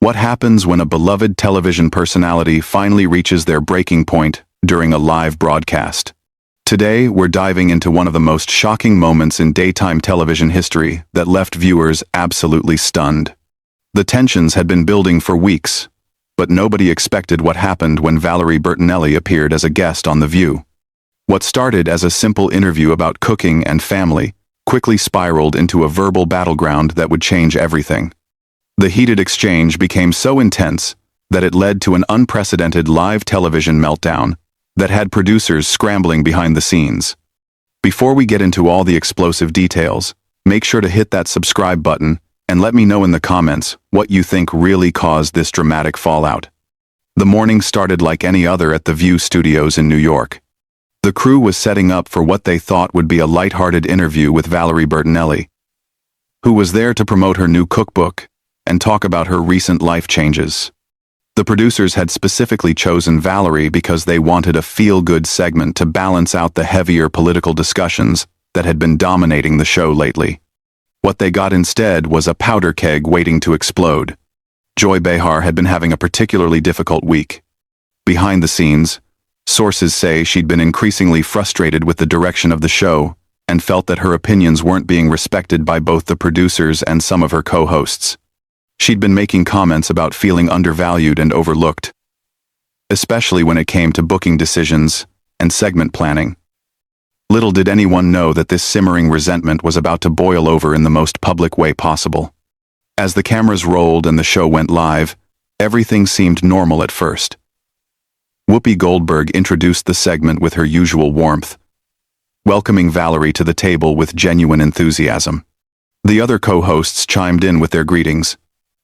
What happens when a beloved television personality finally reaches their breaking point during a live broadcast? Today, we're diving into one of the most shocking moments in daytime television history that left viewers absolutely stunned. The tensions had been building for weeks, but nobody expected what happened when Valerie Bertinelli appeared as a guest on The View. What started as a simple interview about cooking and family quickly spiraled into a verbal battleground that would change everything. The heated exchange became so intense that it led to an unprecedented live television meltdown that had producers scrambling behind the scenes. Before we get into all the explosive details, make sure to hit that subscribe button and let me know in the comments what you think really caused this dramatic fallout. The morning started like any other at the View studios in New York. The crew was setting up for what they thought would be a lighthearted interview with Valerie Bertinelli, who was there to promote her new cookbook and talk about her recent life changes. The producers had specifically chosen Valerie because they wanted a feel-good segment to balance out the heavier political discussions that had been dominating the show lately. What they got instead was a powder keg waiting to explode. Joy Behar had been having a particularly difficult week. Behind the scenes, sources say she'd been increasingly frustrated with the direction of the show and felt that her opinions weren't being respected by both the producers and some of her co-hosts. She'd been making comments about feeling undervalued and overlooked, especially when it came to booking decisions and segment planning. Little did anyone know that this simmering resentment was about to boil over in the most public way possible. As the cameras rolled and the show went live, everything seemed normal at first. Whoopi Goldberg introduced the segment with her usual warmth, welcoming Valerie to the table with genuine enthusiasm. The other co-hosts chimed in with their greetings,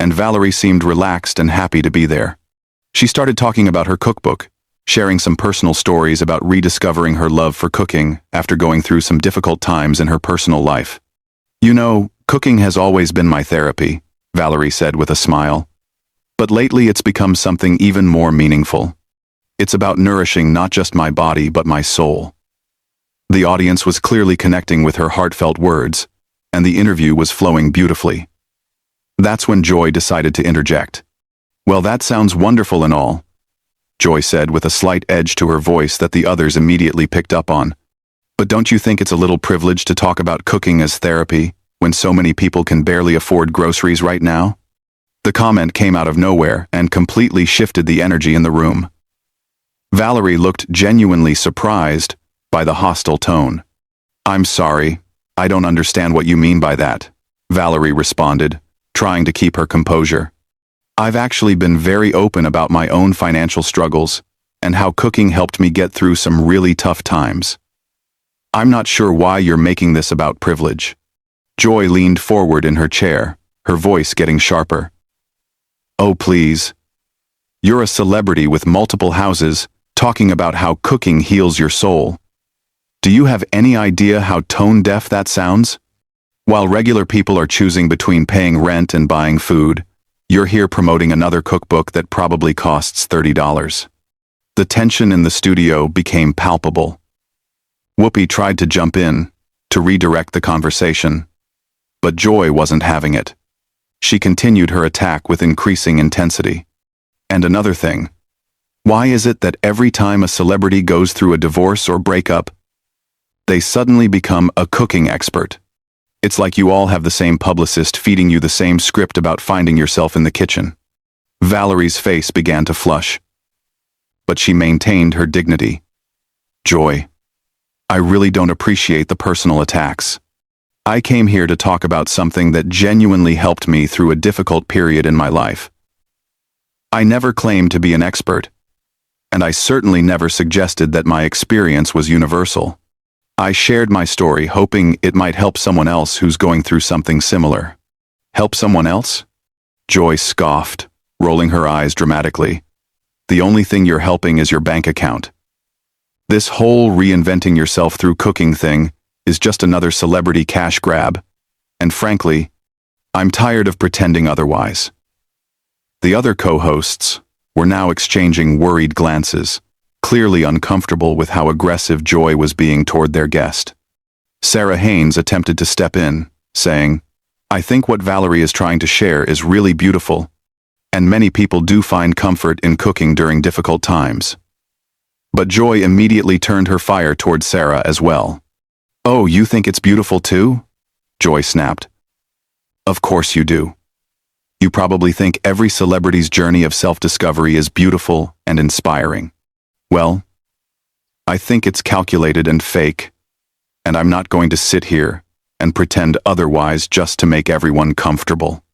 and Valerie seemed relaxed and happy to be there. She started talking about her cookbook, sharing some personal stories about rediscovering her love for cooking after going through some difficult times in her personal life. "You know, cooking has always been my therapy," Valerie said with a smile. "But lately it's become something even more meaningful. It's about nourishing not just my body but my soul." The audience was clearly connecting with her heartfelt words, and the interview was flowing beautifully. That's when Joy decided to interject. "Well, that sounds wonderful and all," Joy said with a slight edge to her voice that the others immediately picked up on. "But don't you think it's a little privileged to talk about cooking as therapy when so many people can barely afford groceries right now?" The comment came out of nowhere and completely shifted the energy in the room. Valerie looked genuinely surprised by the hostile tone. "I'm sorry, I don't understand what you mean by that," Valerie responded, trying to keep her composure. "I've actually been very open about my own financial struggles and how cooking helped me get through some really tough times. I'm not sure why you're making this about privilege." Joy leaned forward in her chair, her voice getting sharper. "Oh, please. You're a celebrity with multiple houses talking about how cooking heals your soul. Do you have any idea how tone-deaf that sounds? While regular people are choosing between paying rent and buying food, you're here promoting another cookbook that probably costs $30. The tension in the studio became palpable. Whoopi tried to jump in, to redirect the conversation, but Joy wasn't having it. She continued her attack with increasing intensity. "And another thing, why is it that every time a celebrity goes through a divorce or breakup, they suddenly become a cooking expert? It's like you all have the same publicist feeding you the same script about finding yourself in the kitchen." Valerie's face began to flush, but she maintained her dignity. "Joy, I really don't appreciate the personal attacks. I came here to talk about something that genuinely helped me through a difficult period in my life. I never claimed to be an expert, and I certainly never suggested that my experience was universal. I shared my story hoping it might help someone else who's going through something similar." "Help someone else?" Joy scoffed, rolling her eyes dramatically. "The only thing you're helping is your bank account. This whole reinventing yourself through cooking thing is just another celebrity cash grab, and frankly, I'm tired of pretending otherwise." The other co-hosts were now exchanging worried glances, clearly uncomfortable with how aggressive Joy was being toward their guest. Sarah Haynes attempted to step in, saying, "I think what Valerie is trying to share is really beautiful, and many people do find comfort in cooking during difficult times. But Joy immediately turned her fire toward Sarah as well. "Oh, you think it's beautiful too?" Joy snapped. "Of course you do. You probably think every celebrity's journey of self-discovery is beautiful and inspiring. Well, I think it's calculated and fake, and I'm not going to sit here and pretend otherwise just to make everyone comfortable.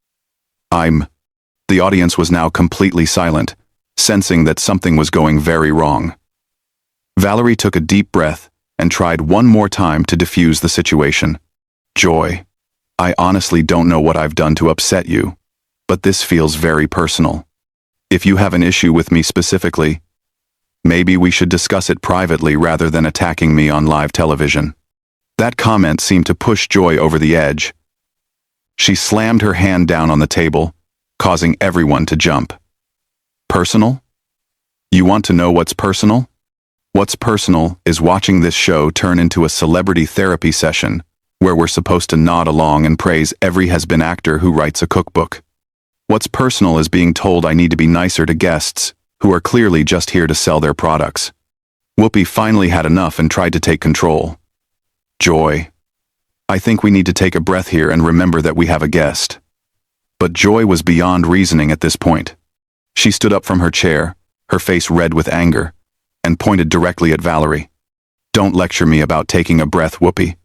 The audience was now completely silent, sensing that something was going very wrong. Valerie took a deep breath and tried one more time to diffuse the situation. "Joy, I honestly don't know what I've done to upset you, but this feels very personal. If you have an issue with me specifically, maybe we should discuss it privately rather than attacking me on live television." That comment seemed to push Joy over the edge. She slammed her hand down on the table, causing everyone to jump. "Personal? You want to know what's personal? What's personal is watching this show turn into a celebrity therapy session where we're supposed to nod along and praise every has-been actor who writes a cookbook. What's personal is being told I need to be nicer to guests who are clearly just here to sell their products." Whoopi finally had enough and tried to take control. "Joy, I think we need to take a breath here and remember that we have a guest." But Joy was beyond reasoning at this point. She stood up from her chair, her face red with anger, and pointed directly at Valerie. "Don't lecture me about taking a breath, Whoopi.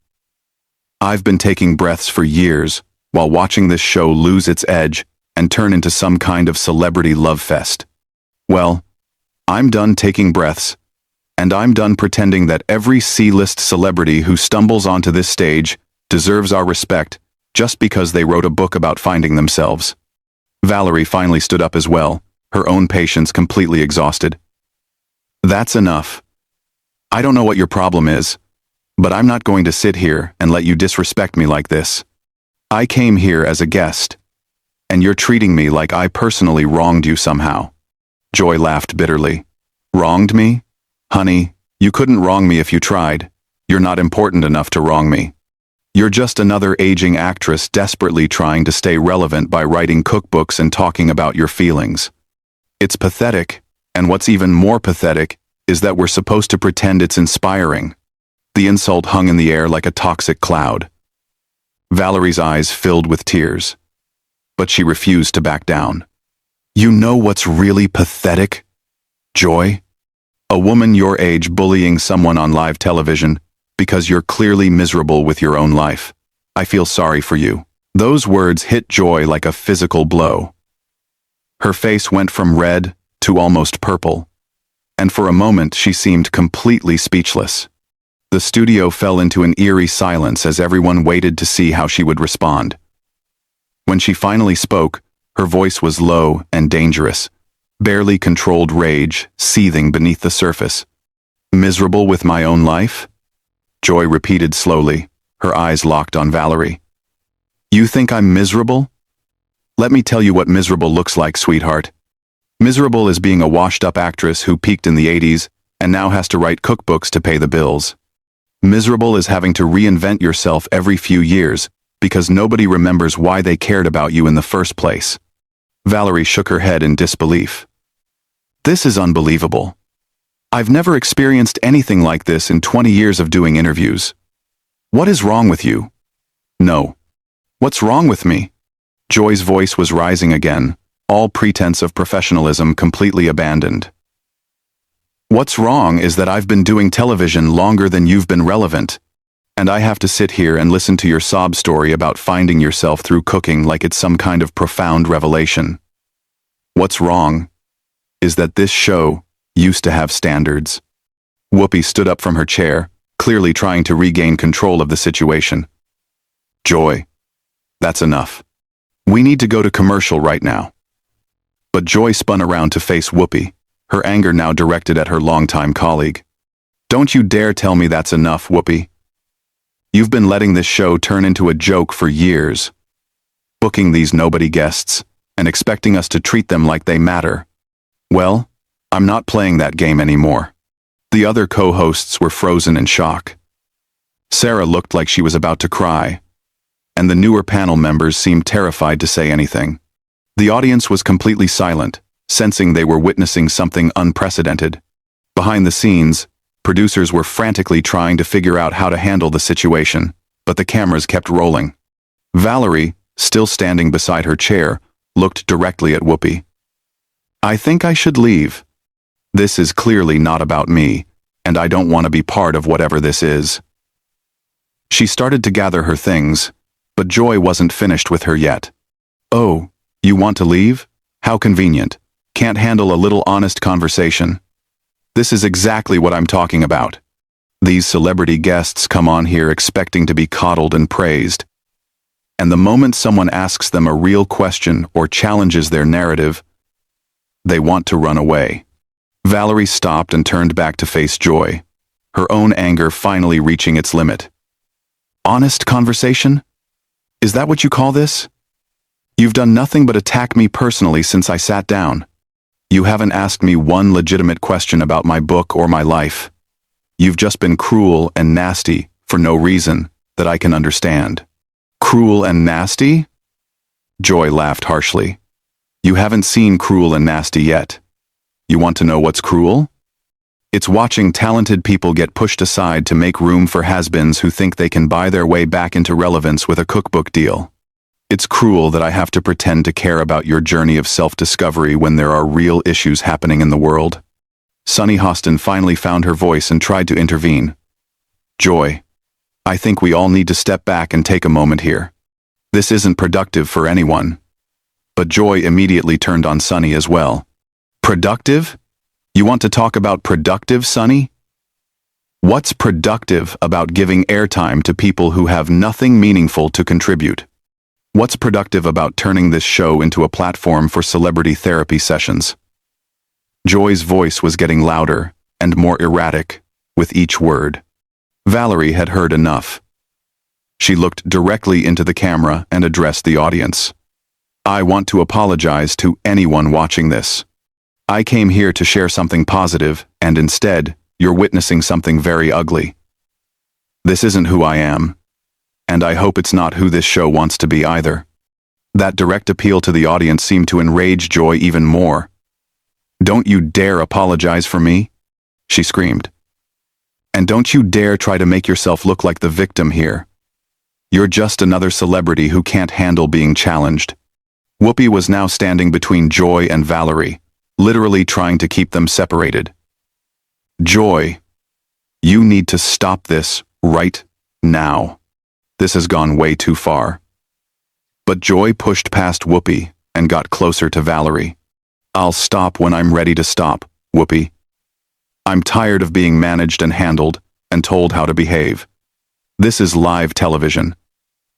I've been taking breaths for years while watching this show lose its edge and turn into some kind of celebrity love fest. Well, I'm done taking breaths, and I'm done pretending that every C-list celebrity who stumbles onto this stage deserves our respect just because they wrote a book about finding themselves." Valerie finally stood up as well, her own patience completely exhausted. "That's enough. I don't know what your problem is, but I'm not going to sit here and let you disrespect me like this. I came here as a guest, and you're treating me like I personally wronged you somehow." Joy laughed bitterly. "Wronged me? Honey, you couldn't wrong me if you tried. You're not important enough to wrong me. You're just another aging actress desperately trying to stay relevant by writing cookbooks and talking about your feelings. It's pathetic, and what's even more pathetic is that we're supposed to pretend it's inspiring." The insult hung in the air like a toxic cloud. Valerie's eyes filled with tears, but she refused to back down. "You know what's really pathetic, Joy? A woman your age bullying someone on live television because you're clearly miserable with your own life. I feel sorry for you." Those words hit Joy like a physical blow. Her face went from red to almost purple, and for a moment she seemed completely speechless. The studio fell into an eerie silence as everyone waited to see how she would respond. When she finally spoke, her voice was low and dangerous, barely controlled rage seething beneath the surface. "Miserable with my own life?" Joy repeated slowly, her eyes locked on Valerie. "You think I'm miserable? Let me tell you what miserable looks like, sweetheart. Miserable is being a washed-up actress who peaked in the 80s and now has to write cookbooks to pay the bills. Miserable is having to reinvent yourself every few years because nobody remembers why they cared about you in the first place." Valerie shook her head in disbelief. "This is unbelievable. I've never experienced anything like this in 20 years of doing interviews. What is wrong with you?" "No. What's wrong with me?" Joy's voice was rising again, all pretense of professionalism completely abandoned. "What's wrong is that I've been doing television longer than you've been relevant, and I have to sit here and listen to your sob story about finding yourself through cooking like it's some kind of profound revelation. What's wrong is that this show used to have standards." Whoopi stood up from her chair, clearly trying to regain control of the situation. "Joy, that's enough. We need to go to commercial right now." But Joy spun around to face Whoopi, her anger now directed at her longtime colleague. "Don't you dare tell me that's enough, Whoopi. You've been letting this show turn into a joke for years, booking these nobody guests and expecting us to treat them like they matter. Well, I'm not playing that game anymore." The other co-hosts were frozen in shock. Sarah looked like she was about to cry, and the newer panel members seemed terrified to say anything. The audience was completely silent, sensing they were witnessing something unprecedented. Behind the scenes, producers were frantically trying to figure out how to handle the situation, but the cameras kept rolling. Valerie, still standing beside her chair, looked directly at Whoopi. "I think I should leave. This is clearly not about me, and I don't want to be part of whatever this is." She started to gather her things, but Joy wasn't finished with her yet. "Oh, you want to leave? How convenient. Can't handle a little honest conversation. This is exactly what I'm talking about. These celebrity guests come on here expecting to be coddled and praised. And the moment someone asks them a real question or challenges their narrative, they want to run away." Valerie stopped and turned back to face Joy, her own anger finally reaching its limit. "Honest conversation? Is that what you call this? You've done nothing but attack me personally since I sat down. You haven't asked me one legitimate question about my book or my life. You've just been cruel and nasty for no reason that I can understand." "Cruel and nasty?" Joy laughed harshly. "You haven't seen Cruel and Nasty yet. You want to know what's cruel? It's watching talented people get pushed aside to make room for has-beens who think they can buy their way back into relevance with a cookbook deal. It's cruel that I have to pretend to care about your journey of self-discovery when there are real issues happening in the world." Sunny Hostin finally found her voice and tried to intervene. "Joy, I think we all need to step back and take a moment here. This isn't productive for anyone." But Joy immediately turned on Sunny as well. "Productive? You want to talk about productive, Sunny? What's productive about giving airtime to people who have nothing meaningful to contribute? What's productive about turning this show into a platform for celebrity therapy sessions?" Joy's voice was getting louder and more erratic with each word. Valerie had heard enough. She looked directly into the camera and addressed the audience. "I want to apologize to anyone watching this. I came here to share something positive, and instead, you're witnessing something very ugly. This isn't who I am, and I hope it's not who this show wants to be either." That direct appeal to the audience seemed to enrage Joy even more. "Don't you dare apologize for me," she screamed. "And don't you dare try to make yourself look like the victim here. You're just another celebrity who can't handle being challenged." Whoopi was now standing between Joy and Valerie, literally trying to keep them separated. "Joy, you need to stop this right now. This has gone way too far." But Joy pushed past Whoopi and got closer to Valerie. "I'll stop when I'm ready to stop, Whoopi. I'm tired of being managed and handled and told how to behave. This is live television,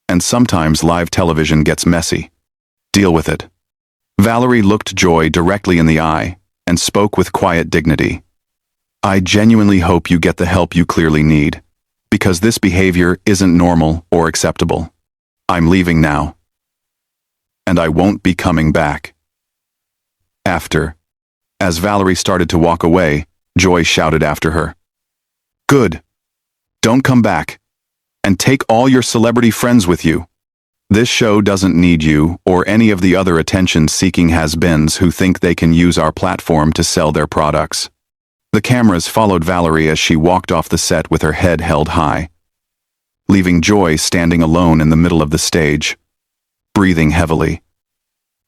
and sometimes live television gets messy. Deal with it." Valerie looked Joy directly in the eye and spoke with quiet dignity. "I genuinely hope you get the help you clearly need, because this behavior isn't normal or acceptable. I'm leaving now, and I won't be coming back." As Valerie started to walk away, Joy shouted after her, "Good. Don't come back, and take all your celebrity friends with you. This show doesn't need you or any of the other attention-seeking has-beens who think they can use our platform to sell their products." The cameras followed Valerie as she walked off the set with her head held high, leaving Joy standing alone in the middle of the stage, breathing heavily,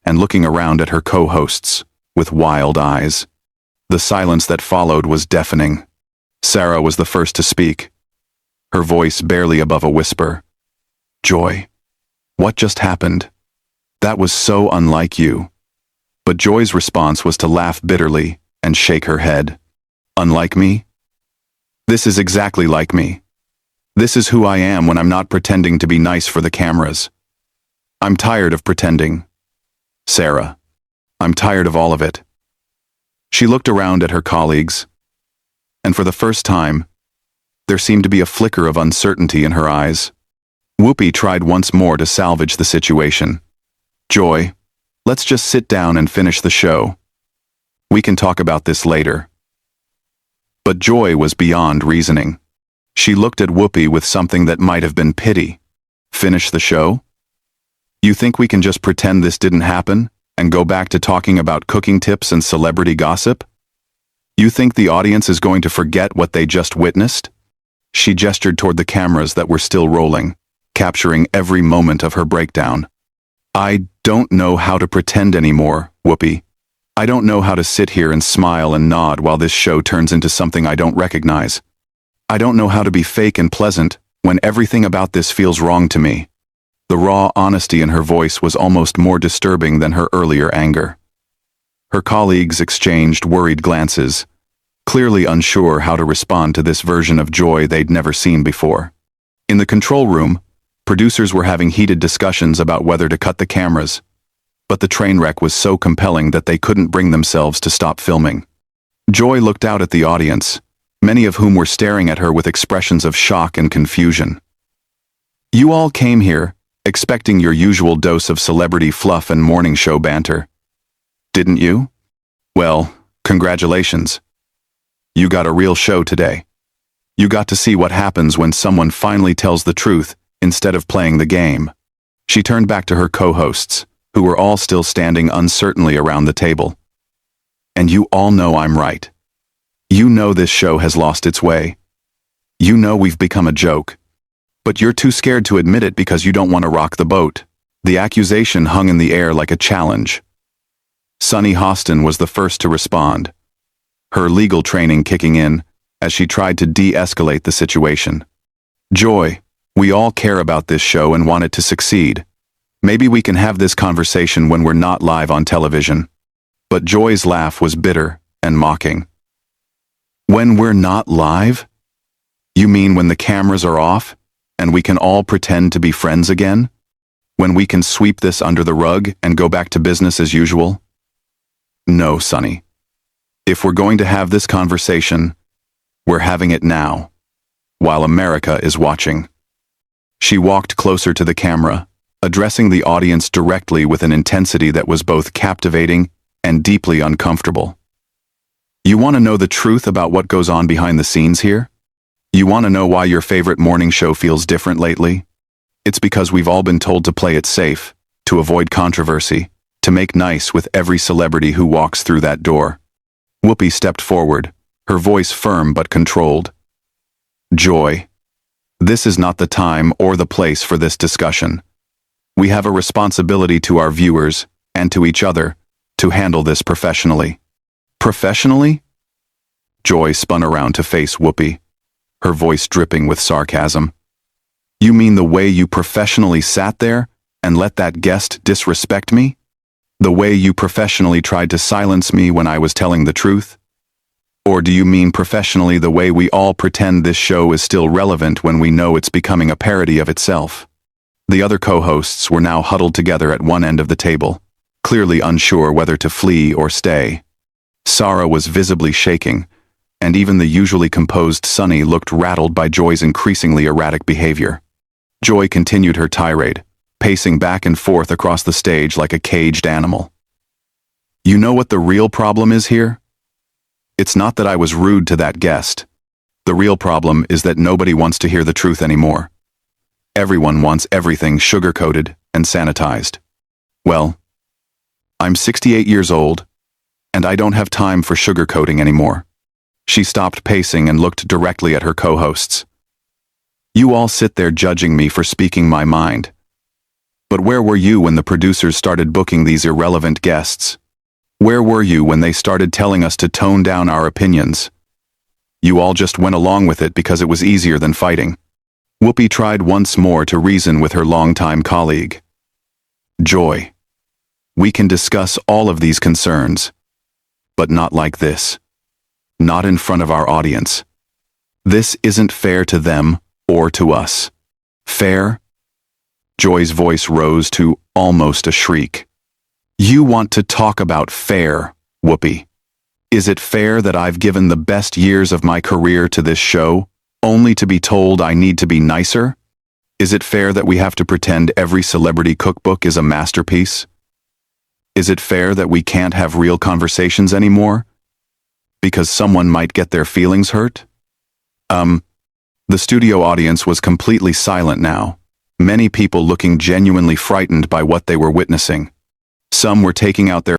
and looking around at her co-hosts with wild eyes. The silence that followed was deafening. Sarah was the first to speak, her voice barely above a whisper. "Joy, what just happened? That was so unlike you." But Joy's response was to laugh bitterly and shake her head. "Unlike me? This is exactly like me. This is who I am when I'm not pretending to be nice for the cameras. I'm tired of pretending. Sarah, I'm tired of all of it." She looked around at her colleagues, and for the first time, there seemed to be a flicker of uncertainty in her eyes. Whoopi tried once more to salvage the situation. "Joy, let's just sit down and finish the show. We can talk about this later." But Joy was beyond reasoning. She looked at Whoopi with something that might have been pity. "Finish the show? You think we can just pretend this didn't happen? and go back to talking about cooking tips and celebrity gossip? You think the audience is going to forget what they just witnessed? She gestured toward the cameras that were still rolling, capturing every moment of her breakdown. I don't know how to pretend anymore, Whoopi. I don't know how to sit here and smile and nod while this show turns into something I don't recognize. I don't know how to be fake and pleasant when everything about this feels wrong to me. The raw honesty in her voice was almost more disturbing than her earlier anger. Her colleagues exchanged worried glances, clearly unsure how to respond to this version of Joy they'd never seen before. In the control room, producers were having heated discussions about whether to cut the cameras, but the train wreck was so compelling that they couldn't bring themselves to stop filming. Joy looked out at the audience, many of whom were staring at her with expressions of shock and confusion. You all came here, expecting your usual dose of celebrity fluff and morning show banter. Didn't you? Well, congratulations. You got a real show today. You got to see what happens when someone finally tells the truth instead of playing the game. She turned back to her co-hosts, who were all still standing uncertainly around the table. And you all know I'm right. You know this show has lost its way. You know we've become a joke. But you're too scared to admit it because you don't want to rock the boat. The accusation hung in the air like a challenge. Sunny Hostin was the first to respond, her legal training kicking in as she tried to de-escalate the situation. Joy, we all care about this show and want it to succeed. Maybe we can have this conversation when we're not live on television. But Joy's laugh was bitter and mocking. When we're not live? You mean when the cameras are off and we can all pretend to be friends again? When we can sweep this under the rug and go back to business as usual? No, Sunny. If we're going to have this conversation, we're having it now, while America is watching. She walked closer to the camera, addressing the audience directly with an intensity that was both captivating and deeply uncomfortable. You want to know the truth about what goes on behind the scenes here? You want to know why your favorite morning show feels different lately? It's because we've all been told to play it safe, to avoid controversy, to make nice with every celebrity who walks through that door. Whoopi stepped forward, her voice firm but controlled. Joy, this is not the time or the place for this discussion. We have a responsibility to our viewers and to each other to handle this professionally. Professionally? Joy spun around to face Whoopi, her voice dripping with sarcasm. You mean the way you professionally sat there and let that guest disrespect me? The way you professionally tried to silence me when I was telling the truth? Or do you mean professionally the way we all pretend this show is still relevant when we know it's becoming a parody of itself? The other co-hosts were now huddled together at one end of the table, clearly unsure whether to flee or stay. Sarah was visibly shaking, and even the usually composed Sunny looked rattled by Joy's increasingly erratic behavior. Joy continued her tirade, pacing back and forth across the stage like a caged animal. You know what the real problem is here? It's not that I was rude to that guest. The real problem is that nobody wants to hear the truth anymore. Everyone wants everything sugar-coated and sanitized. Well, I'm 68 years old, and I don't have time for sugar-coating anymore. She stopped pacing and looked directly at her co-hosts. You all sit there judging me for speaking my mind. But where were you when the producers started booking these irrelevant guests? Where were you when they started telling us to tone down our opinions? You all just went along with it because it was easier than fighting. Whoopi tried once more to reason with her longtime colleague. Joy, we can discuss all of these concerns, but not like this. Not in front of our audience. This isn't fair to them or to us. Fair? Joy's voice rose to almost a shriek. You want to talk about fair, Whoopi. Is it fair that I've given the best years of my career to this show, only to be told I need to be nicer? Is it fair that we have to pretend every celebrity cookbook is a masterpiece? Is it fair that we can't have real conversations anymore? Because someone might get their feelings hurt? The studio audience was completely silent now, many people looking genuinely frightened by what they were witnessing. Some were taking out their